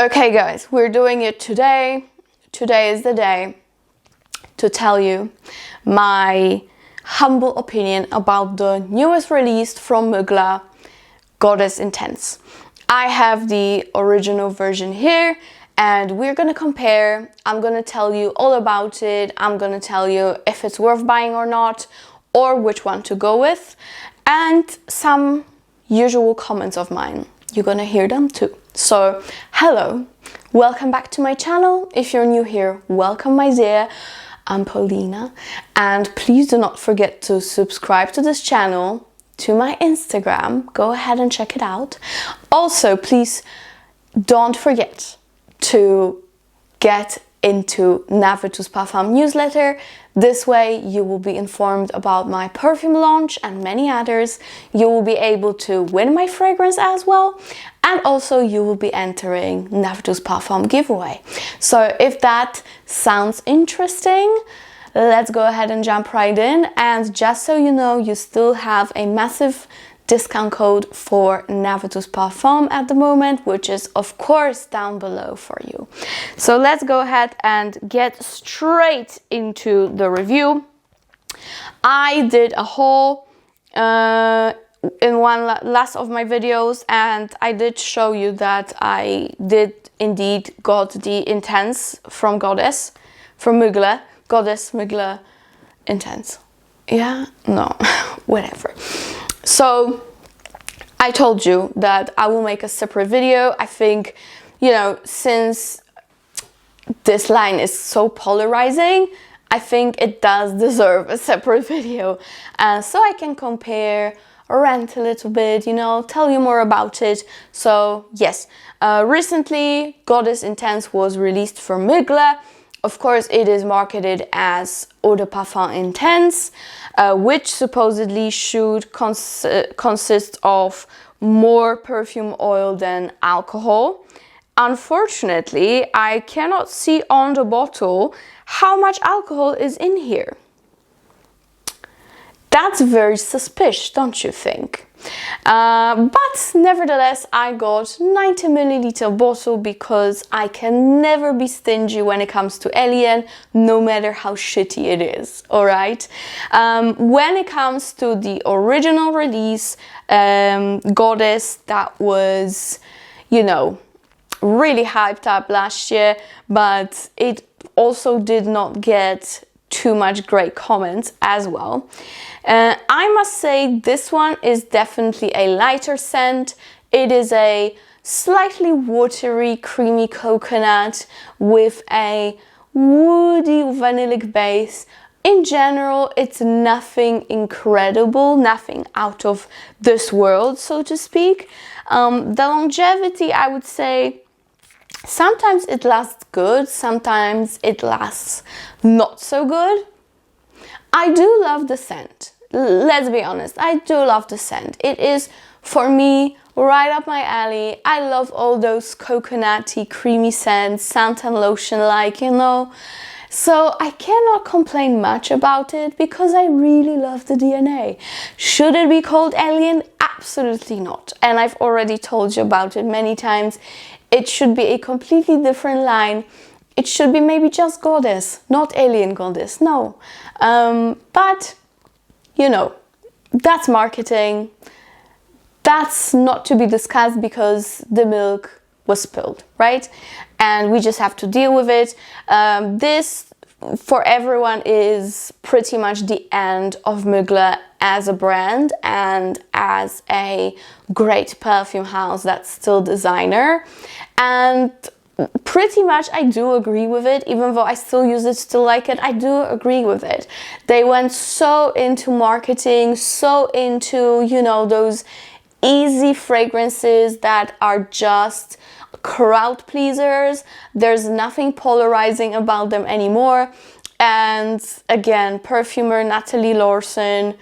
Okay guys, we're doing it today. Today is the day to tell you my humble opinion about the newest release from MUGLER, Goddess Intense. I have the original version here and we're gonna compare. I'm gonna tell you all about it. I'm gonna tell you if it's worth buying or not, or which one to go with, and some usual comments of mine. You're gonna hear them too. So, hello, welcome back to my channel. If you're new here, welcome my dear. I'm Paulina, and please do not forget to subscribe to this channel, to my Instagram. Go ahead and check it out. Also, please don't forget to get into NAVITUS Parfum newsletter. This way you will be informed about my perfume launch and many others. You will be able to win my fragrance as well, and also you will be entering NAVITUS Parfum giveaway. So if that sounds interesting, let's go ahead and jump right in. And just so you know, you still have a massive discount code for NAVITUS Parfum at the moment, which is of course down below for you. So let's go ahead and get straight into the review. I did a haul in one last of my videos, and I did show you that I did indeed got the Intense from Goddess, from MUGLER, Goddess MUGLER Intense. Yeah, no, whatever. So I told you that I will make a separate video. I think, you know, since this line is so polarizing, I think it does deserve a separate video. So I can compare, rant a little bit, you know, tell you more about it. So yes, recently Goddess Intense was released from MUGLER. Of course, it is marketed as Eau de Parfum Intense, which supposedly should consist of more perfume oil than alcohol. Unfortunately, I cannot see on the bottle how much alcohol is in here. That's very suspicious, don't you think? But nevertheless, I got 90 milliliter bottle because I can never be stingy when it comes to Alien, no matter how shitty it is, alright? When it comes to the original release, Goddess, that was, you know, really hyped up last year, but it also did not get too much great comments as well. I must say this one is definitely a lighter scent. It is a slightly watery, creamy coconut with a woody vanillic base. In general, it's nothing incredible, nothing out of this world, so to speak. The longevity, I would say, sometimes it lasts good, sometimes it lasts not so good. I do love the scent. Let's be honest, I do love the scent. It is, for me, right up my alley. I love all those coconutty, creamy scents, suntan lotion-like, you know. So I cannot complain much about it because I really love the DNA. Should it be called Alien? Absolutely not. And I've already told you about it many times. It should be a completely different line. It should be maybe just Goddess, not Alien Goddess, no. But, you know, that's marketing. That's not to be discussed because the milk was spilled, right? And we just have to deal with it. This, for everyone, is pretty much the end of MUGLER as a brand and as a great perfume house that's still designer. And pretty much I do agree with it, even though I still use it, still like it, I do agree with it. They went so into marketing, so into, you know, those easy fragrances that are just crowd pleasers. There's nothing polarizing about them anymore. And again, perfumer Natalie Lawson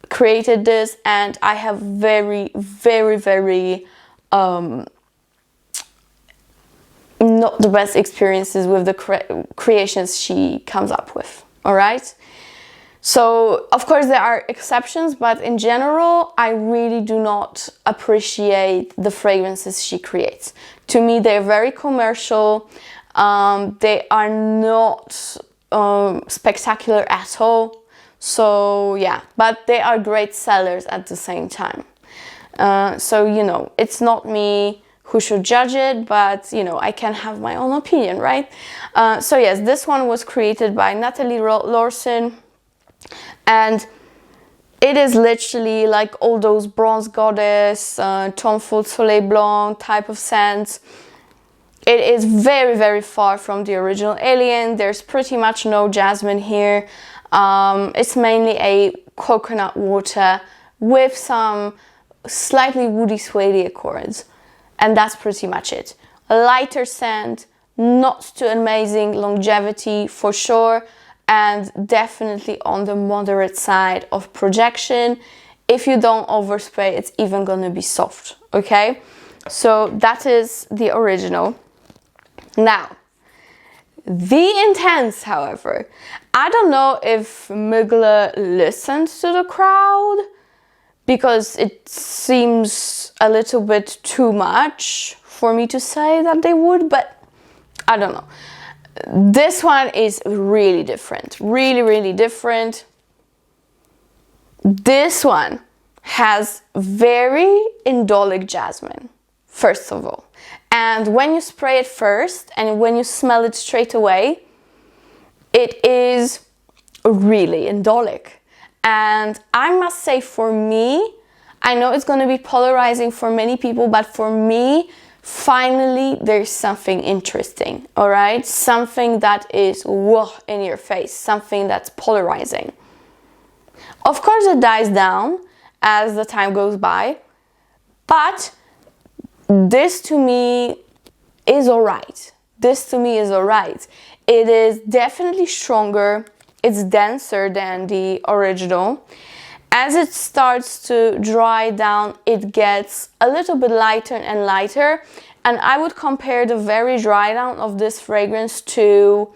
created this, and I have very, very, very not the best experiences with the creations she comes up with, all right? So, of course, there are exceptions, but in general, I really do not appreciate the fragrances she creates. To me, they're very commercial. They are not spectacular at all. So, yeah, but they are great sellers at the same time. So, you know, it's not me who should judge it, but, you know, I can have my own opinion, right? So, yes, this one was created by Nathalie Lorson. And it is literally like all those Bronze Goddess, Tom Ford Soleil Blanc type of scents. It is very, very far from the original Alien. There's pretty much no jasmine here. It's mainly a coconut water with some slightly woody suede accords. And that's pretty much it. A lighter scent, not too amazing longevity for sure. And definitely on the moderate side of projection. If you don't overspray, it's even gonna be soft, okay? So that is the original. Now, the Intense, however, I don't know if Mugler listened to the crowd because it seems a little bit too much for me to say that they would, but I don't know. This one is really different, really, really different. This one has very indolic jasmine, first of all. And when you spray it first and when you smell it straight away, it is really indolic. And I must say, for me, I know it's going to be polarizing for many people, but for me, finally, there's something interesting, all right? Something that is whoa in your face, something that's polarizing. Of course, it dies down as the time goes by, but this to me is all right. This to me is all right. It is definitely stronger. It's denser than the original. As it starts to dry down, it gets a little bit lighter and lighter. And I would compare the very dry down of this fragrance to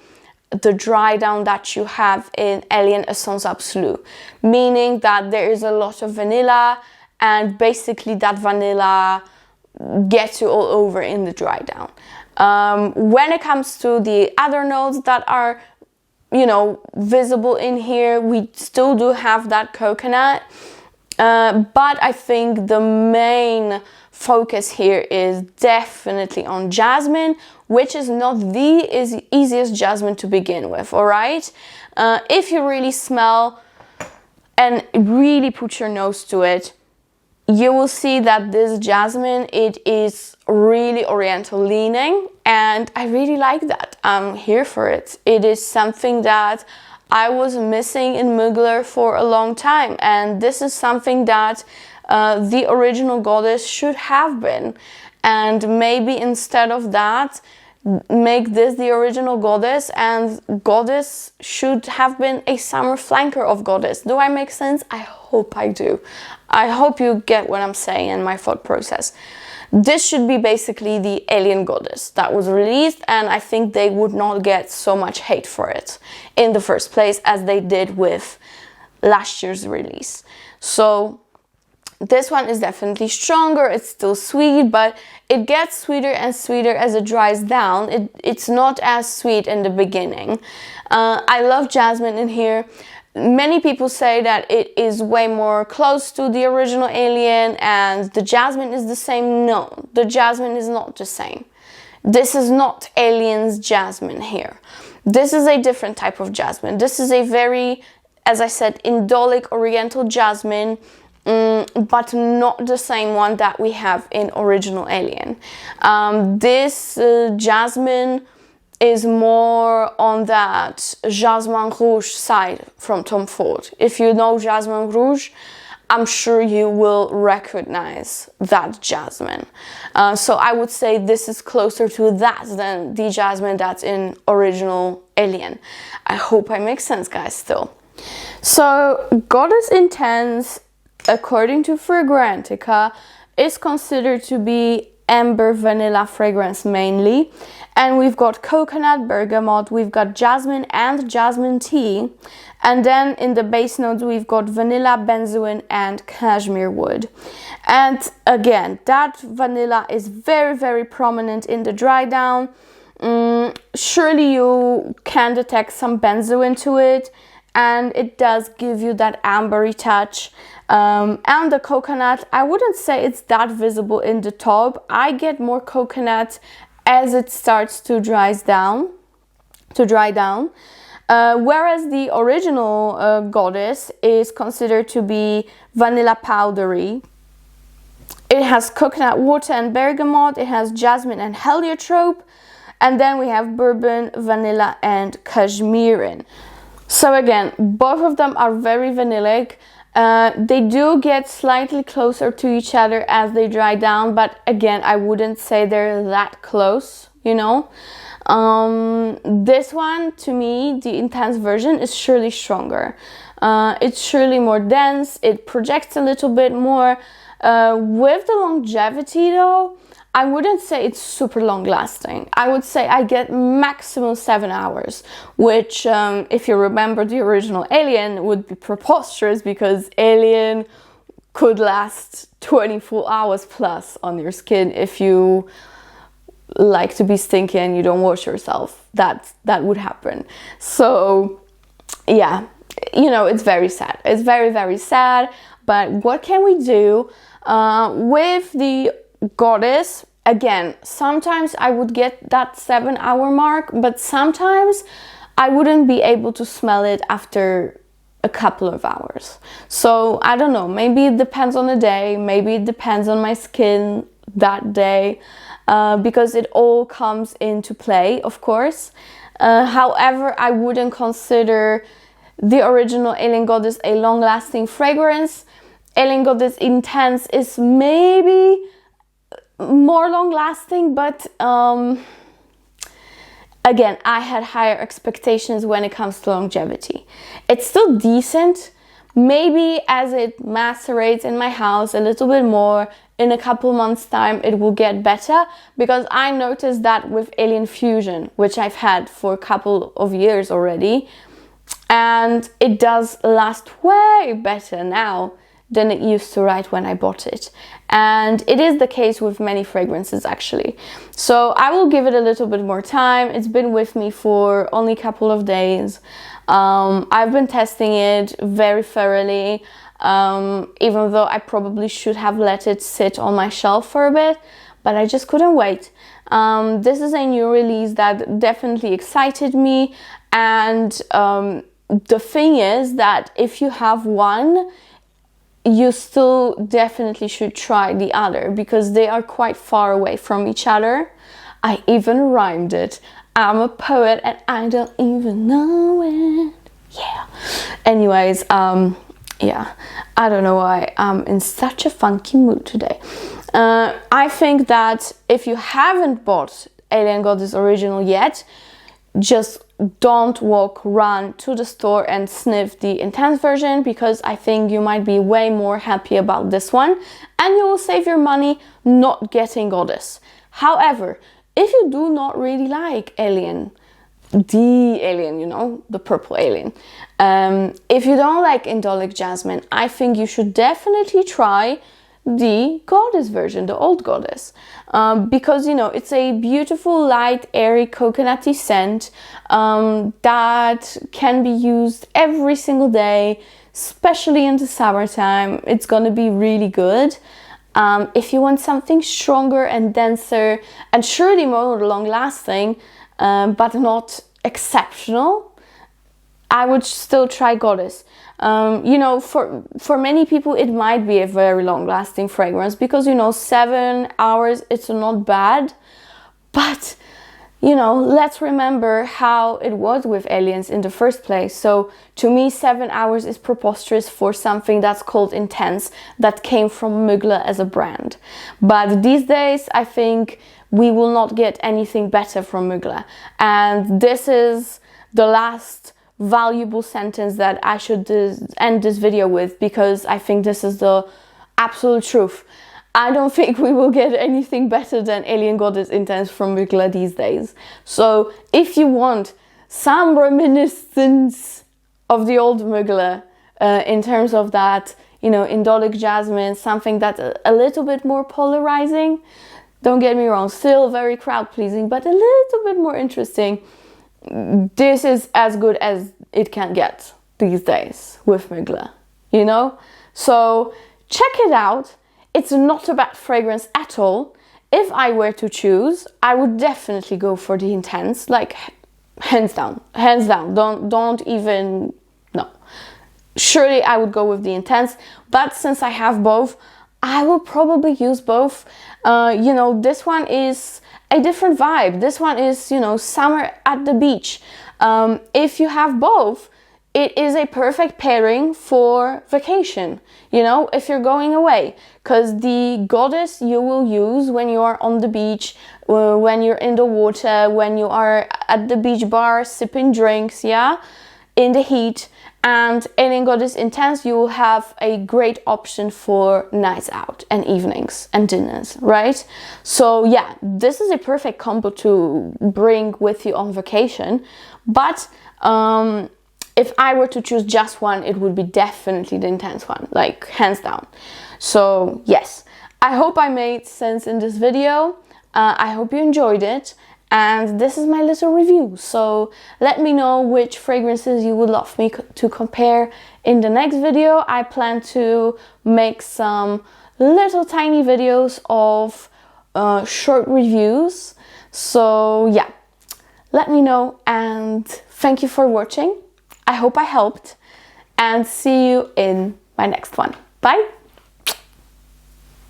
the dry down that you have in Alien Essence Absolue. Meaning that there is a lot of vanilla, and basically that vanilla gets you all over in the dry down. When it comes to the other notes that are, you know, visible in here, we still do have that coconut, but I think the main focus here is definitely on jasmine, which is not the easiest jasmine to begin with, all right? If you really smell and really put your nose to it, you will see that this jasmine, it is really oriental leaning, and I really like that. I'm here for it. It is something that I was missing in Mugler for a long time, and this is something that the original Goddess should have been. And maybe instead of that, make this the original Goddess, and Goddess should have been a summer flanker of Goddess. Do I make sense? I hope I do. I hope you get what I'm saying and my thought process. This should be basically the Alien Goddess that was released, and I think they would not get so much hate for it in the first place as they did with last year's release. So this one is definitely stronger. It's still sweet, but it gets sweeter and sweeter as it dries down. It's not as sweet in the beginning. I love jasmine in here. Many people say that it is way more close to the original Alien and the jasmine is the same. No, the jasmine is not the same. This is not Alien's jasmine here. This is a different type of jasmine. This is a very, as I said, indolic oriental jasmine, but not the same one that we have in original Alien. This jasmine is more on that Jasmin Rouge side from Tom Ford. If you know Jasmin Rouge, I'm sure you will recognize that jasmine. So I would say this is closer to that than the jasmine that's in original Alien. I hope I make sense, guys, still. So Goddess Intense, according to Fragrantica, is considered to be amber vanilla fragrance mainly. And we've got coconut, bergamot, we've got jasmine and jasmine tea. And then in the base notes, we've got vanilla, benzoin, and cashmere wood. And again, that vanilla is very, very prominent in the dry down. Surely you can detect some benzoin to it, and it does give you that ambery touch. And the coconut, I wouldn't say it's that visible in the top. I get more coconut as it starts to dry down. Whereas the original Goddess is considered to be vanilla powdery. It has coconut water and bergamot, it has jasmine and heliotrope, and then we have bourbon, vanilla, and cashmere. So again, both of them are very vanillic. They do get slightly closer to each other as they dry down, but again, I wouldn't say they're that close, you know. This one, to me, the intense version, is surely stronger. It's surely more dense, it projects a little bit more. With the longevity though, I wouldn't say it's super long lasting. I would say I get maximum 7 hours, which if you remember the original Alien would be preposterous, because Alien could last 24 hours plus on your skin if you like to be stinky and you don't wash yourself. That would happen. So yeah, you know, it's very sad. It's very, very sad. But what can we do with the Goddess? Again, sometimes I would get that 7 hour mark, but sometimes I wouldn't be able to smell it after a couple of hours. So I don't know, maybe it depends on the day, maybe it depends on my skin that day, because it all comes into play, of course. However, I wouldn't consider the original Alien Goddess a long-lasting fragrance. Alien Goddess Intense is maybe more long-lasting, but again, I had higher expectations when it comes to longevity. It's still decent. Maybe as it macerates in my house a little bit more, in a couple months time it will get better, because I noticed that with Alien Fusion, which I've had for a couple of years already, and it does last way better now than it used to right when I bought it. And it is the case with many fragrances actually. So I will give it a little bit more time. It's been with me for only a couple of days. I've been testing it very thoroughly, even though I probably should have let it sit on my shelf for a bit, but I just couldn't wait. This is a new release that definitely excited me, and the thing is that if you have one, you still definitely should try the other, because they are quite far away from each other. I even rhymed it. I'm a poet and I don't even know it. Yeah. Anyways, yeah, I don't know why I'm in such a funky mood today. I think that if you haven't bought Alien Goddess Original yet, just don't run to the store and sniff the intense version, because I think you might be way more happy about this one, and you will save your money not getting Goddess. However, if you do not really like Alien, the Alien, you know, the purple Alien, if you don't like Indolic Jasmine, I think you should definitely try the Goddess version, the old Goddess, because, you know, it's a beautiful, light, airy, coconutty scent that can be used every single day, especially in the summertime. It's gonna be really good. If you want something stronger and denser and surely more long-lasting, but not exceptional, I would still try Goddess. You know, for many people it might be a very long-lasting fragrance, because, you know, 7 hours, it's not bad, but, you know, let's remember how it was with Aliens in the first place. So to me, 7 hours is preposterous for something that's called intense, that came from Mugler as a brand. But these days, I think we will not get anything better from Mugler, and this is the last valuable sentence that I should end this video with, because I think this is the absolute truth. I don't think we will get anything better than Alien Goddess Intense from Mugler these days. So if you want some reminiscence of the old Mugler in terms of that, you know, indolic jasmine, something that's a little bit more polarizing, don't get me wrong, still very crowd pleasing, but a little bit more interesting. This is as good as it can get these days with Mugler, you know? So check it out. It's not a bad fragrance at all. If I were to choose, I would definitely go for the Intense, like hands down, hands down. Don't even, no. Surely I would go with the Intense, but since I have both, I will probably use both. You know, this one is a different vibe. This one is, you know, summer at the beach. If you have both, it is a perfect pairing for vacation, you know, if you're going away. Because the Goddess you will use when you are on the beach, when you're in the water, when you are at the beach bar sipping drinks, yeah, in the heat. And Alien Goddess Intense, you will have a great option for nights out and evenings and dinners, right? So yeah, this is a perfect combo to bring with you on vacation. But if I were to choose just one, it would be definitely the Intense one, like hands down. So yes, I hope I made sense in this video. I hope you enjoyed it. And this is my little review. So let me know which fragrances you would love me to compare in the next video. I plan to make some little tiny videos of short reviews. So yeah, let me know, and thank you for watching. I hope I helped, and see you in my next one. Bye!